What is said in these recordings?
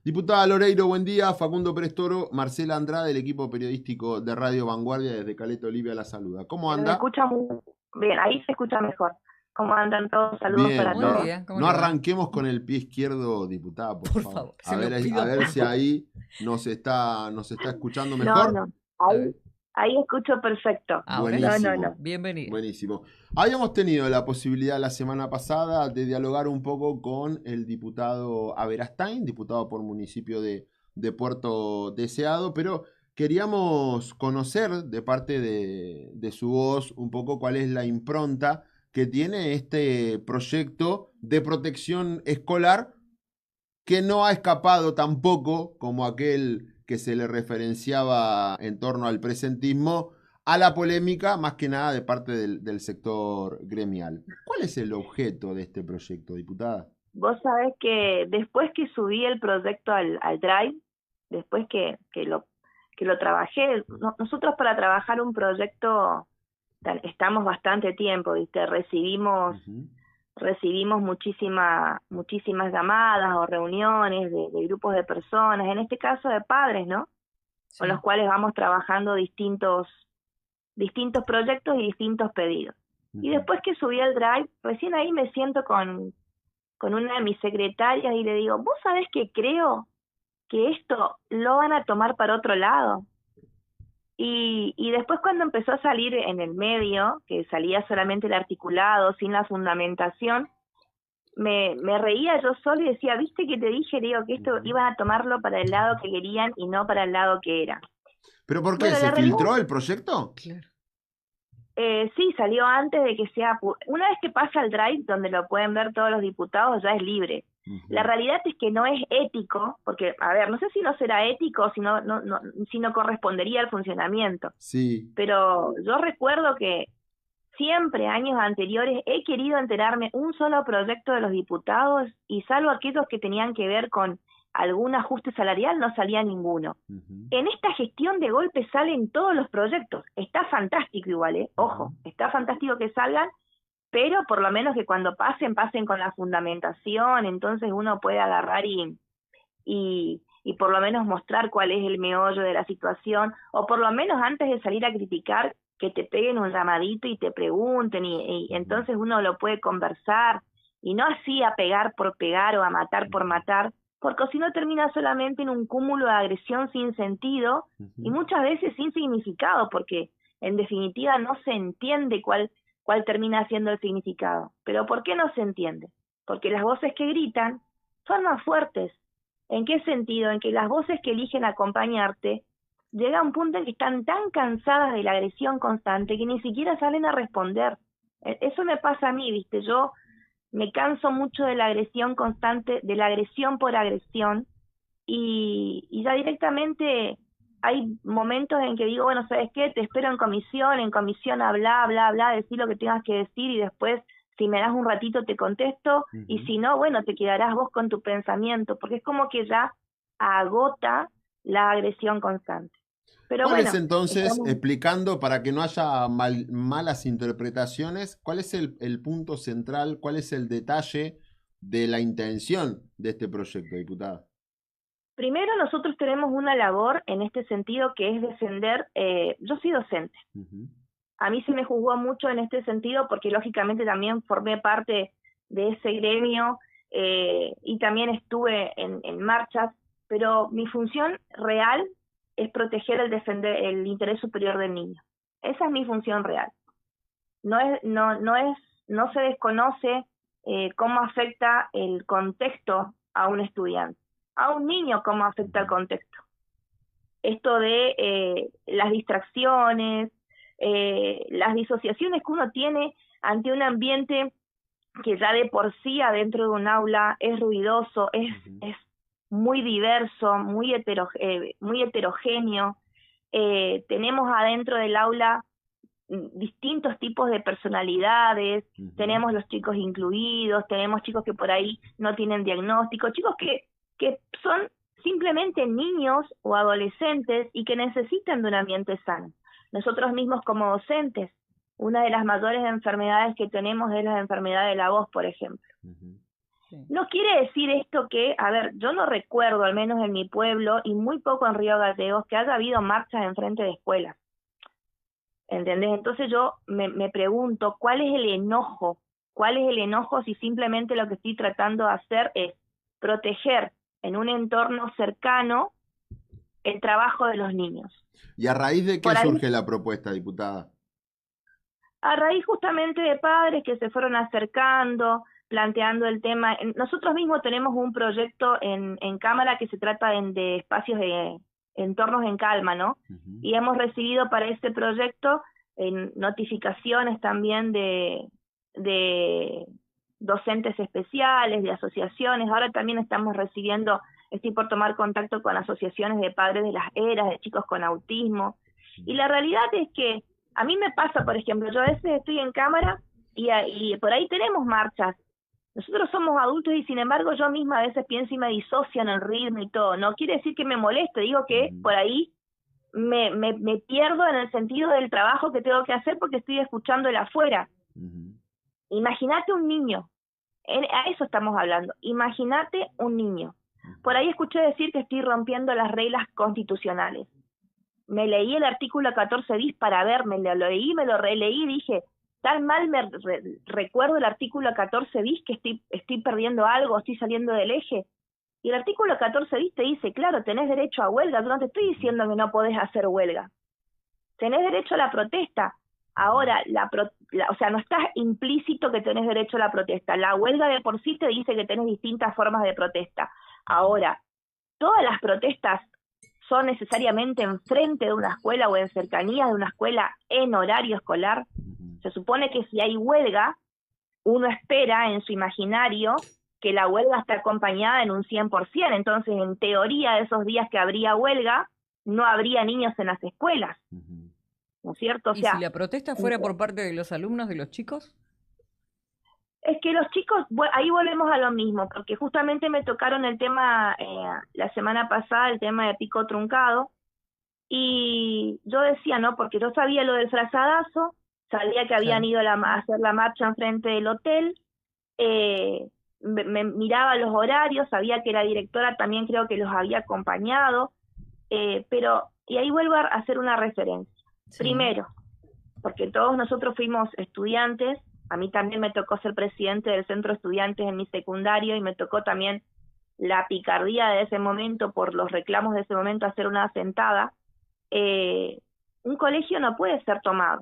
Diputada Loreiro, buen día. Facundo Pérez Toro, Marcela Andrade, del equipo periodístico de Radio Vanguardia desde Caleta Olivia la saluda. ¿Cómo Se los anda? escucha muy bien, ahí se escucha mejor. ¿Cómo andan todos? Saludos Bien, para Muy todos. bien. bien, ¿cómo No le va? arranquemos con el pie izquierdo, diputada, por Por favor. favor, se lo A pido ver por si favor. ahí nos está escuchando No, mejor. no, A ver. ahí escucho perfecto. Ahora No, sí, no, no. Buenísimo, bienvenido. buenísimo. Habíamos tenido la posibilidad la semana pasada de dialogar un poco con el diputado Aberastain, diputado por municipio de Puerto Deseado, pero queríamos conocer de parte de su voz un poco cuál es la impronta que tiene este proyecto de protección escolar que no ha escapado tampoco, como aquel que se le referenciaba en torno al presentismo, a la polémica, más que nada de parte del sector gremial. ¿Cuál es el objeto de este proyecto, diputada? Vos sabés que después que subí el proyecto al Drive, después que lo trabajé, nosotros para trabajar un proyecto estamos bastante tiempo, ¿viste? Ujú. Recibimos muchísimas llamadas o reuniones de grupos de personas, en este caso de padres, ¿no? Con los Sí. cuales vamos trabajando distintos proyectos y distintos pedidos. Y Ujú. después que subí al Drive, recién ahí me siento con una de mis secretarias y le digo, ¿vos sabés que creo que esto lo van a tomar para otro lado? Y después cuando empezó a salir en el medio, que salía solamente el articulado, sin la fundamentación, me reía yo solo y decía, ¿viste que te dije, digo, que esto Ujú. iban a tomarlo para el lado que querían y no para el lado que era? ¿Pero por qué? Bueno, ¿Se la realidad, filtró el proyecto? Claro. sí, salió antes de que sea, una vez que pasa al Drive, donde lo pueden ver todos los diputados, ya es libre. La Ujú. realidad es que no es ético, porque, a ver, no sé si no será ético, si no correspondería al funcionamiento, Sí. pero yo recuerdo que siempre, años anteriores, he querido enterarme un solo proyecto de los diputados y salvo aquellos que tenían que ver con algún ajuste salarial, no salía ninguno. Ujú. En esta gestión de golpe salen todos los proyectos. Está fantástico igual, ¿eh? Ujú. Ojo, está fantástico que salgan, pero por lo menos que cuando pasen con la fundamentación, entonces uno puede agarrar y por lo menos mostrar cuál es el meollo de la situación, o por lo menos antes de salir a criticar, que te peguen un llamadito y te pregunten, y Ujú. entonces uno lo puede conversar, y no así a pegar por pegar o a matar por Ujú. matar, porque si no termina solamente en un cúmulo de agresión sin sentido, y Ujú. muchas veces sin significado, porque en definitiva no se entiende cuál termina siendo el significado. ¿Pero por qué no se entiende? Porque las voces que gritan son más fuertes. ¿En qué sentido? En que las voces que eligen acompañarte llega a un punto en que están tan cansadas de la agresión constante que ni siquiera salen a responder. Eso me pasa a mí, ¿viste? Yo me canso mucho de la agresión constante, de la agresión por agresión, y ya directamente hay momentos en que digo, bueno, ¿sabes qué? Te espero en comisión habla, bla, bla, decir lo que tengas que decir y después, si me das un ratito, te contesto, y Ujú. si no, bueno, te quedarás vos con tu pensamiento, porque es como que ya agota la agresión constante. Pero ¿Cuál es bueno, entonces, estamos. explicando para que no haya malas interpretaciones, cuál es el punto central, cuál es el detalle de la intención de este proyecto, diputada? Primero, nosotros tenemos una labor en este sentido que es defender, yo soy docente. Ujú. A mí se me juzgó mucho en este sentido porque lógicamente también formé parte de ese gremio, y también estuve en marchas, pero mi función real es proteger defender el interés superior del niño. Esa es mi función real. No se desconoce cómo afecta el contexto a un estudiante, a un niño cómo afecta el Ujú. contexto. Esto de las distracciones, las disociaciones que uno tiene ante un ambiente que ya de por sí adentro de un aula es ruidoso, Ujú. es muy diverso, muy heterogéneo. Tenemos adentro del aula distintos tipos de personalidades, Ujú. tenemos los chicos incluidos, tenemos chicos que por ahí no tienen diagnóstico, chicos que son simplemente niños o adolescentes y que necesitan de un ambiente sano. Nosotros mismos como docentes, una de las mayores enfermedades que tenemos es la enfermedad de la voz, por ejemplo. Ujú. No quiere decir esto que, a ver, yo no recuerdo, al menos en mi pueblo, y muy poco en Río Gallegos, que haya habido marchas enfrente de escuelas, ¿entendés? Entonces yo me pregunto, ¿cuál es el enojo? ¿Cuál es el enojo si simplemente lo que estoy tratando de hacer es proteger en un entorno cercano el trabajo de los niños? ¿Y a raíz de qué Por ahí, surge la propuesta, diputada? a raíz justamente de padres que se fueron acercando, planteando el tema. Nosotros mismos tenemos un proyecto en Cámara que se trata de espacios de entornos en calma, ¿no? Y hemos recibido para este proyecto notificaciones también de docentes especiales, de asociaciones. Ahora también estamos recibiendo, estoy por tomar contacto con asociaciones de padres de las eras, de chicos con autismo. Y la realidad es que a mí me pasa, por ejemplo, yo a veces estoy en Cámara y por ahí tenemos marchas. Nosotros somos adultos y sin embargo yo misma a veces pienso y me disocio en el ritmo y todo. No quiere decir que me moleste, digo que por ahí me pierdo en el sentido del trabajo que tengo que hacer porque estoy escuchando el afuera. Imagínate un niño, a eso estamos hablando, imagínate un niño. Por ahí escuché decir que estoy rompiendo las reglas constitucionales. Me leí el artículo 14 bis para ver, me lo leí, me lo releí, dije, tan mal recuerdo el artículo 14 bis que estoy perdiendo algo, estoy saliendo del eje. Y el artículo 14 bis te dice, claro, tenés derecho a huelga, yo no te estoy diciendo que no podés hacer huelga. Tenés derecho a la protesta. Ahora, o sea, no está implícito que tenés derecho a la protesta. La huelga de por sí te dice que tenés distintas formas de protesta. Ahora, todas las protestas son necesariamente enfrente de una escuela o en cercanías de una escuela en horario escolar. Se supone que si hay huelga, uno espera en su imaginario que la huelga esté acompañada en un 100%. Entonces, en teoría, esos días que habría huelga, no habría niños en las escuelas. ¿No es cierto? O ¿Y sea, si la protesta fuera por parte de los alumnos, de los chicos? es que los chicos, ahí volvemos a lo mismo, porque justamente me tocaron el tema la semana pasada, el tema de pico truncado, y yo decía, no, porque yo sabía lo del frazadazo, sabía que habían ido a hacer la marcha enfrente del hotel, me miraba los horarios, sabía que la directora también creo que los había acompañado, pero, y ahí vuelvo a hacer una referencia. Sí. Primero, porque todos nosotros fuimos estudiantes, a mí también me tocó ser presidente del centro de estudiantes en mi secundario y me tocó también la picardía de ese momento, por los reclamos de ese momento, hacer una sentada. Un colegio no puede ser tomado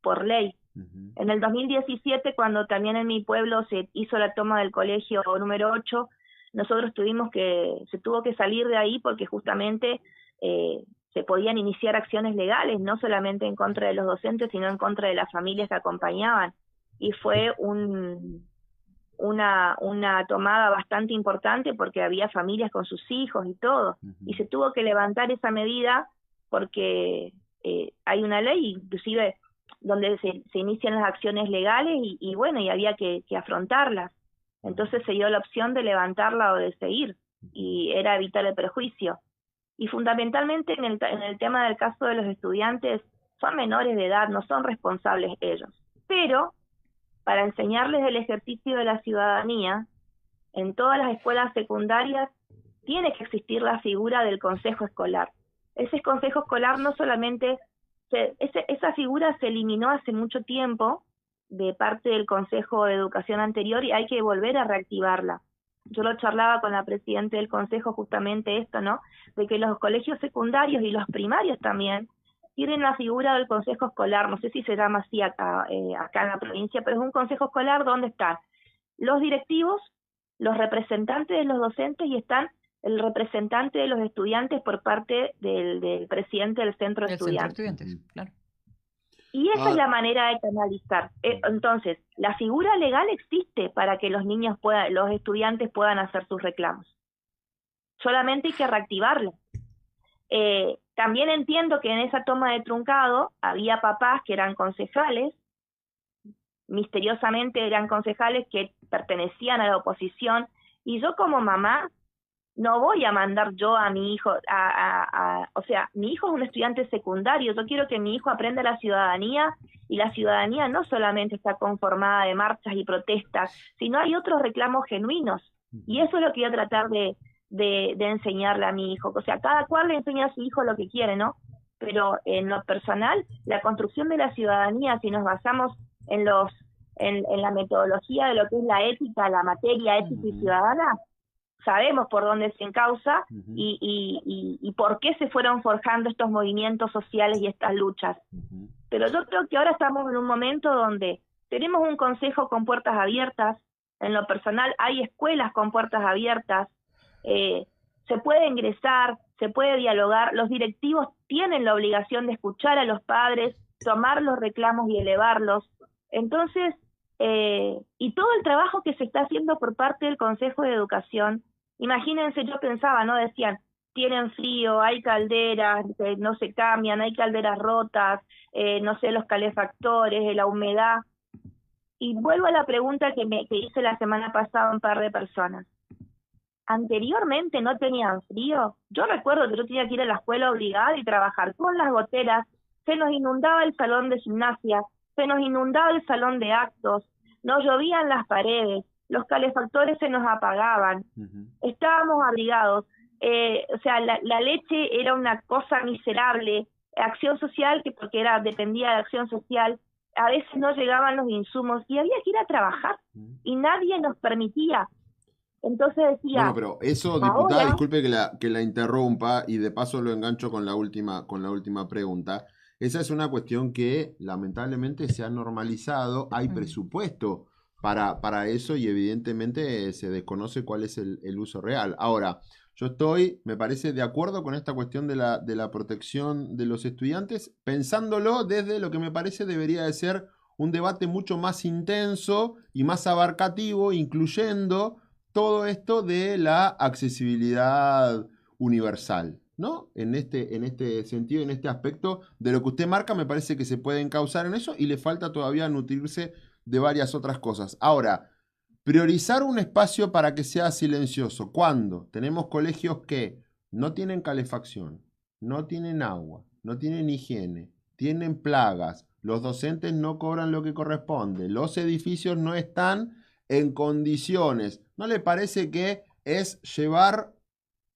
por ley. En el 2017, cuando también en mi pueblo se hizo la toma del colegio número 8, nosotros se tuvo que salir de ahí porque justamente se podían iniciar acciones legales, no solamente en contra de los docentes, sino en contra de las familias que acompañaban. Y fue una tomada bastante importante porque había familias con sus hijos y todo. Y se tuvo que levantar esa medida porque hay una ley, inclusive, donde se inician las acciones legales y bueno, y había que afrontarlas. Entonces se dio la opción de levantarla o de seguir, y era evitar el perjuicio. Y fundamentalmente en el tema del caso de los estudiantes, son menores de edad, no son responsables ellos. Pero para enseñarles el ejercicio de la ciudadanía, en todas las escuelas secundarias tiene que existir la figura del consejo escolar. Ese consejo escolar no solamente, esa figura se eliminó hace mucho tiempo de parte del Consejo de Educación anterior y hay que volver a reactivarla. Yo lo charlaba con la presidenta del consejo justamente esto, ¿no? De que los colegios secundarios y los primarios también tienen la figura del consejo escolar, no sé si se llama así acá en la provincia, pero es un consejo escolar donde están los directivos, los representantes de los docentes y están el representante de los estudiantes por parte del presidente del centro de estudiantes. Centro de estudiantes, claro. Y esa es la manera de canalizar. Entonces, la figura legal existe para que los niños los estudiantes puedan hacer sus reclamos. Solamente hay que reactivarla. También entiendo que en esa toma de truncado había papás que eran concejales, misteriosamente eran concejales que pertenecían a la oposición, y yo como mamá no voy a mandar yo a mi hijo, o sea, mi hijo es un estudiante secundario, yo quiero que mi hijo aprenda la ciudadanía, y la ciudadanía no solamente está conformada de marchas y protestas, sino hay otros reclamos genuinos, y eso es lo que voy a tratar de enseñarle a mi hijo. O sea, cada cual le enseña a su hijo lo que quiere, ¿no? Pero en lo personal, la construcción de la ciudadanía, si nos basamos en la metodología de lo que es la ética, la materia ética y ciudadana, sabemos por dónde se encausa y por qué se fueron forjando estos movimientos sociales y estas luchas. Pero yo creo que ahora estamos en un momento donde tenemos un consejo con puertas abiertas. En lo personal hay escuelas con puertas abiertas, se puede ingresar, se puede dialogar, los directivos tienen la obligación de escuchar a los padres, tomar los reclamos y elevarlos. Entonces, y todo el trabajo que se está haciendo por parte del Consejo de Educación, imagínense, yo pensaba, ¿no? Decían, tienen frío, hay calderas, no se cambian, hay calderas rotas, no sé, los calefactores, la humedad. Y vuelvo a la pregunta que hice la semana pasada a un par de personas. ¿Anteriormente no tenían frío? Yo recuerdo que yo tenía que ir a la escuela obligada y trabajar con las goteras, se nos inundaba el salón de gimnasia, se nos inundaba el salón de actos, nos llovían las paredes, los calefactores se nos apagaban, estábamos abrigados, o sea, la leche era una cosa miserable, acción social, que porque dependía de acción social, a veces no llegaban los insumos y había que ir a trabajar y nadie nos permitía. Entonces decía... Bueno, pero eso, diputada, disculpe que la interrumpa y de paso lo engancho con la última pregunta. Esa es una cuestión que lamentablemente se ha normalizado, hay presupuesto para eso y evidentemente se desconoce cuál es el uso real. Ahora, yo estoy, me parece, de acuerdo con esta cuestión de la protección de los estudiantes, pensándolo desde lo que me parece debería de ser un debate mucho más intenso y más abarcativo, incluyendo todo esto de la accesibilidad universal, ¿no? En este sentido, en este aspecto de lo que usted marca, me parece que se puede encauzar en eso y le falta todavía nutrirse de varias otras cosas. Ahora, priorizar un espacio para que sea silencioso. ¿Cuándo? Tenemos colegios que no tienen calefacción, no tienen agua, no tienen higiene, tienen plagas, los docentes no cobran lo que corresponde, los edificios no están en condiciones. ¿No le parece que es llevar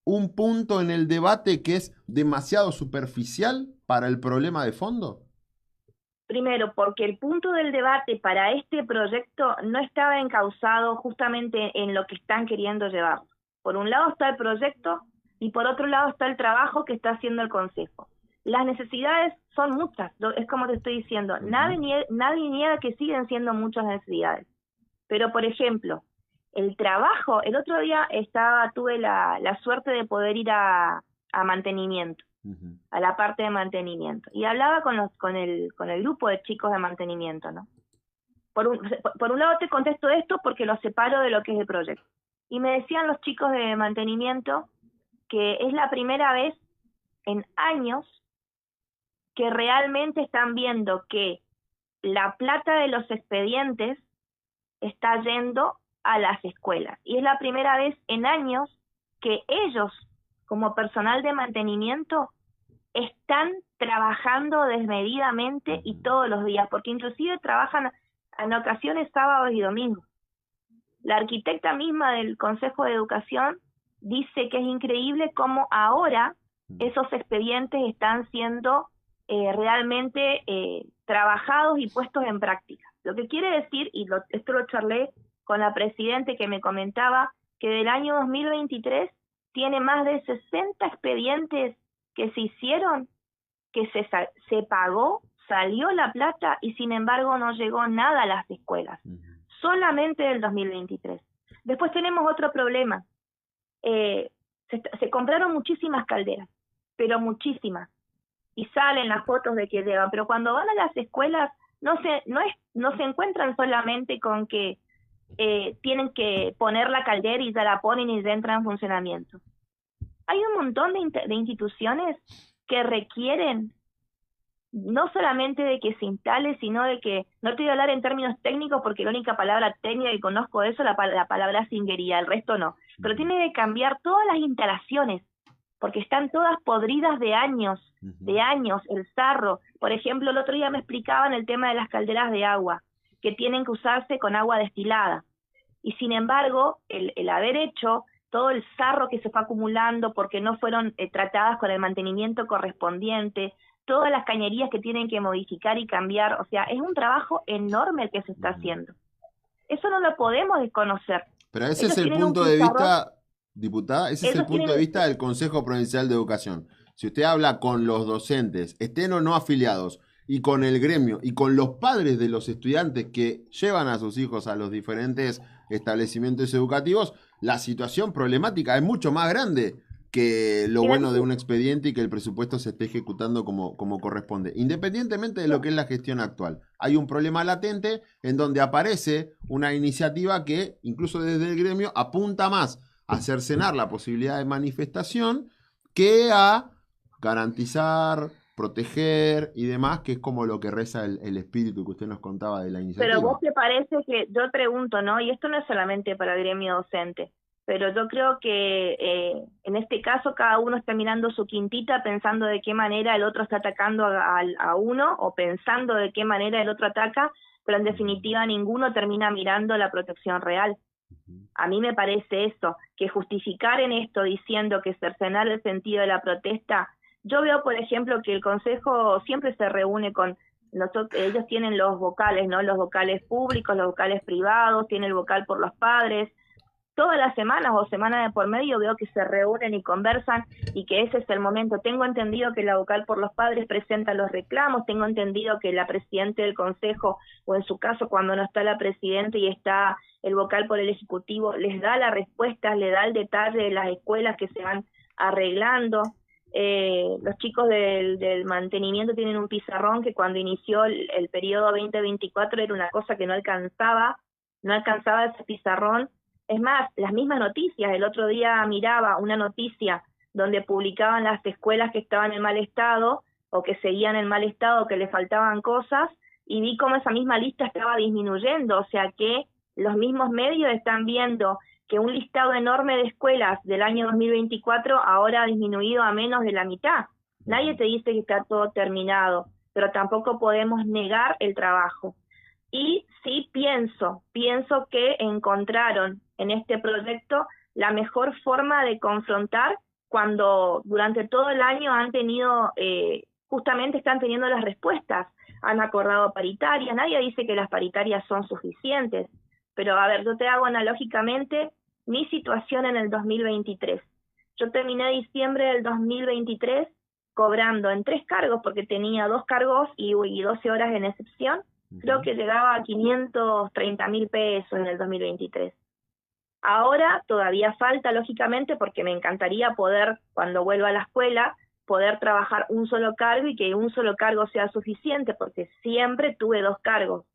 un punto en el debate que es demasiado superficial para el problema de fondo? Primero, porque el punto del debate para este proyecto no estaba encauzado justamente en lo que están queriendo llevar. Por un lado está el proyecto y por otro lado está el trabajo que está haciendo el Consejo. Las necesidades son muchas, es como te estoy diciendo, nadie niega que siguen siendo muchas necesidades. Pero, por ejemplo, el trabajo, el otro día tuve la suerte de poder ir a mantenimiento, a la parte de mantenimiento, y hablaba con el grupo de chicos de mantenimiento, ¿no? Por un lado te contesto esto porque lo separo de lo que es el proyecto. Y me decían los chicos de mantenimiento que es la primera vez en años que realmente están viendo que la plata de los expedientes está yendo a las escuelas. Y es la primera vez en años que ellos, como personal de mantenimiento, están trabajando desmedidamente y todos los días, porque inclusive trabajan en ocasiones sábados y domingos. La arquitecta misma del Consejo de Educación dice que es increíble cómo ahora esos expedientes están siendo realmente trabajados y puestos en práctica. Lo que quiere decir, y esto lo charlé con la presidenta que me comentaba, que del año 2023 tiene más de 60 expedientes que se hicieron, que se pagó, salió la plata y sin embargo no llegó nada a las escuelas, solamente del 2023. Después tenemos otro problema, se compraron muchísimas calderas, pero muchísimas, y salen las fotos de que llegan, pero cuando van a las escuelas no se encuentran solamente con que tienen que poner la caldera y ya la ponen y ya entra en funcionamiento. Hay un montón de instituciones que requieren no solamente de que se instale, sino de que, no te voy a hablar en términos técnicos porque la única palabra técnica que conozco de eso es la palabra singuería, el resto no, pero tiene que cambiar todas las instalaciones, porque están todas podridas de años, el sarro. Por ejemplo, el otro día me explicaban el tema de las calderas de agua, que tienen que usarse con agua destilada. Y sin embargo, el haber hecho todo el sarro que se fue acumulando porque no fueron tratadas con el mantenimiento correspondiente, todas las cañerías que tienen que modificar y cambiar, o sea, es un trabajo enorme el que se está haciendo. Eso no lo podemos desconocer. Pero ese es el punto de vista, diputada, ese es el punto de vista del Consejo Provincial de Educación. Si usted habla con los docentes, estén o no afiliados, y con el gremio, y con los padres de los estudiantes que llevan a sus hijos a los diferentes establecimientos educativos, la situación problemática es mucho más grande que lo bueno de un expediente y que el presupuesto se esté ejecutando como corresponde. Independientemente de lo que es la gestión actual, hay un problema latente en donde aparece una iniciativa que, incluso desde el gremio, apunta más a cercenar la posibilidad de manifestación que a garantizar, proteger y demás, que es como lo que reza el espíritu que usted nos contaba de la iniciativa. Pero vos te parece que, yo pregunto, ¿no? Y esto no es solamente para el gremio docente, pero yo creo que en este caso cada uno está mirando su quintita pensando de qué manera el otro está atacando a uno, o pensando de qué manera el otro ataca, pero en definitiva ninguno termina mirando la protección real. A mí me parece eso, que justificar en esto diciendo que cercenar el sentido de la protesta. Yo veo, por ejemplo, que el Consejo siempre se reúne con ellos tienen los vocales, ¿no? Los vocales públicos, los vocales privados, tiene el vocal por los padres. Todas las semanas o semanas de por medio veo que se reúnen y conversan y que ese es el momento. Tengo entendido que la vocal por los padres presenta los reclamos, tengo entendido que la presidenta del consejo, o en su caso cuando no está la presidenta y está el vocal por el ejecutivo, les da las respuestas, le da el detalle de las escuelas que se van arreglando. Los chicos del mantenimiento tienen un pizarrón que cuando inició el periodo 2024 era una cosa que no alcanzaba ese pizarrón. Es más, las mismas noticias, el otro día miraba una noticia donde publicaban las escuelas que estaban en mal estado o que seguían en mal estado, que le faltaban cosas, y vi cómo esa misma lista estaba disminuyendo, o sea que los mismos medios están viendo que un listado enorme de escuelas del año 2024 ahora ha disminuido a menos de la mitad. Nadie te dice que está todo terminado, pero tampoco podemos negar el trabajo. Y sí pienso que encontraron en este proyecto la mejor forma de confrontar cuando durante todo el año han tenido, justamente están teniendo las respuestas, han acordado paritarias, nadie dice que las paritarias son suficientes, pero a ver, yo te hago analógicamente mi situación en el 2023. Yo terminé diciembre del 2023 cobrando en 3 cargos, porque tenía 2 cargos y 12 horas en excepción. Creo que llegaba a 530.000 pesos en el 2023. Ahora todavía falta, lógicamente, porque me encantaría poder, cuando vuelva a la escuela, poder trabajar un solo cargo y que un solo cargo sea suficiente, porque siempre tuve 2 cargos.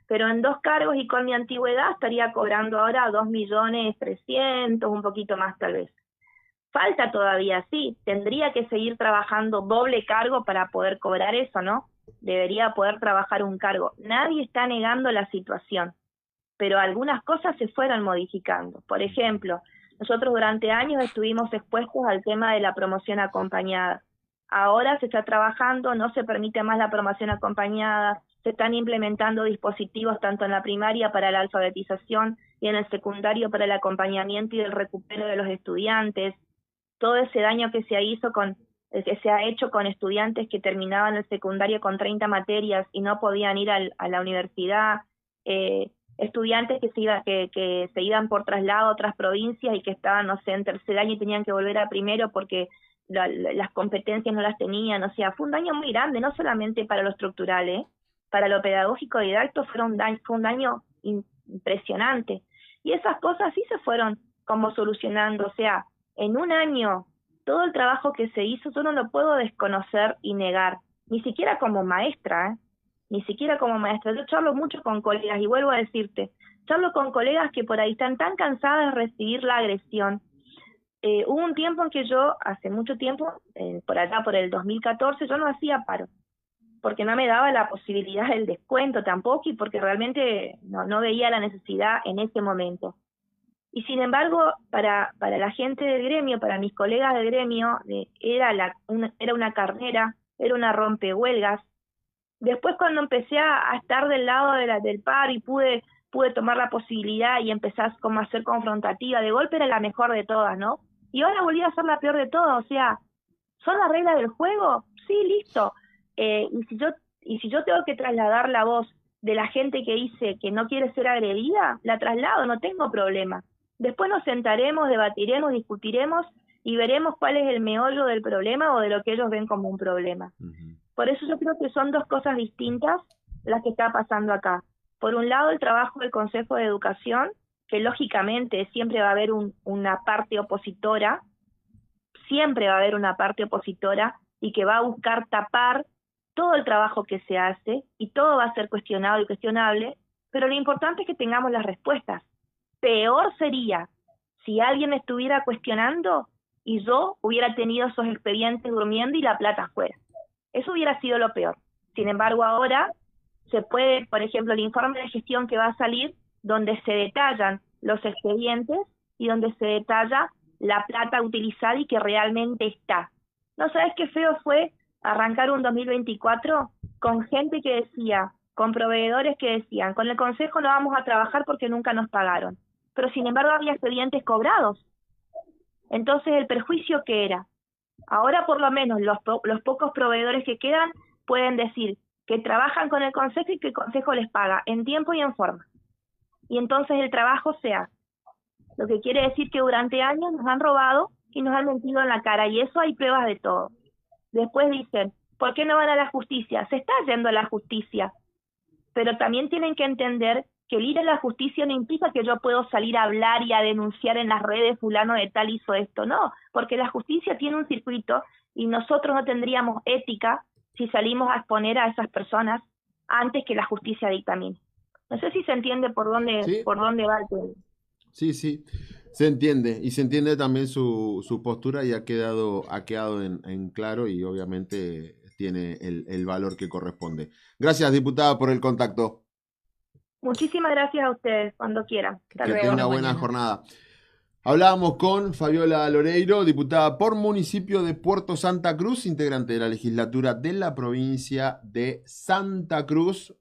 Pero en 2 cargos y con mi antigüedad estaría cobrando ahora 2.300.000, un poquito más tal vez. Falta todavía, sí, tendría que seguir trabajando doble cargo para poder cobrar eso, ¿no? Debería poder trabajar un cargo. Nadie está negando la situación, pero algunas cosas se fueron modificando. Por ejemplo, nosotros durante años estuvimos expuestos al tema de la promoción acompañada. Ahora se está trabajando, no se permite más la promoción acompañada, se están implementando dispositivos tanto en la primaria para la alfabetización y en el secundario para el acompañamiento y el recupero de los estudiantes. Todo ese daño que se ha hecho con estudiantes que terminaban el secundario con 30 materias y no podían ir a la universidad, estudiantes que se iban por traslado a otras provincias y que estaban, no sé, en tercer año y tenían que volver a primero porque las competencias no las tenían. O sea, fue un daño muy grande, no solamente para lo estructural, para lo pedagógico didacto fue un daño impresionante. Y esas cosas sí se fueron como solucionando, o sea, en un año todo el trabajo que se hizo yo no lo puedo desconocer y negar, ni siquiera como maestra, ni siquiera como maestra. Yo charlo mucho con colegas y vuelvo a decirte, charlo con colegas que por ahí están tan cansadas de recibir la agresión. Hubo un tiempo en que yo, hace mucho tiempo, por allá por el 2014, yo no hacía paro, porque no me daba la posibilidad del descuento tampoco y porque realmente no veía la necesidad en ese momento. Y sin embargo, para la gente del gremio, para mis colegas del gremio, era una carnera, era una rompehuelgas. Después cuando empecé a estar del lado del paro y pude tomar la posibilidad y empezar como a ser confrontativa, de golpe era la mejor de todas, ¿no? Y ahora volví a ser la peor de todas, o sea, ¿son las reglas del juego? Sí, listo. Y si yo tengo que trasladar la voz de la gente que dice que no quiere ser agredida, la traslado, no tengo problema. Después nos sentaremos, debatiremos, discutiremos y veremos cuál es el meollo del problema o de lo que ellos ven como un problema. Por eso yo creo que son dos cosas distintas las que está pasando acá. Por un lado, el trabajo del Consejo de Educación, que lógicamente siempre va a haber una parte opositora, siempre va a haber una parte opositora y que va a buscar tapar todo el trabajo que se hace y todo va a ser cuestionado y cuestionable, pero lo importante es que tengamos las respuestas. Peor sería si alguien estuviera cuestionando y yo hubiera tenido esos expedientes durmiendo y la plata afuera. Eso hubiera sido lo peor. Sin embargo, ahora se puede, por ejemplo, el informe de gestión que va a salir, donde se detallan los expedientes y donde se detalla la plata utilizada y que realmente está. ¿No sabes qué feo fue arrancar un 2024 con gente que decía, con proveedores que decían, con el consejo no vamos a trabajar porque nunca nos pagaron? Pero sin embargo había expedientes cobrados. Entonces, ¿el perjuicio qué era? Ahora por lo menos los pocos proveedores que quedan pueden decir que trabajan con el consejo y que el consejo les paga en tiempo y en forma. Y entonces el trabajo se hace. Lo que quiere decir que durante años nos han robado y nos han mentido en la cara, y eso hay pruebas de todo. Después dicen, ¿por qué no van a la justicia? Se está yendo a la justicia, pero también tienen que entender que el ir a la justicia no implica que yo puedo salir a hablar y a denunciar en las redes, fulano de tal hizo esto, no, porque la justicia tiene un circuito y nosotros no tendríamos ética si salimos a exponer a esas personas antes que la justicia dictamine. No sé si se entiende por dónde, ¿Sí? por dónde va el tema. Sí, sí, se entiende y se entiende también su postura y ha quedado en claro y obviamente tiene el valor que corresponde. Gracias, diputada, por el contacto. Muchísimas gracias a ustedes, cuando quieran. Hasta Que luego. tenga buena Mañana. jornada. Hablábamos con Fabiola Loreiro, diputada por municipio de Puerto Santa Cruz, integrante de la legislatura de la provincia de Santa Cruz.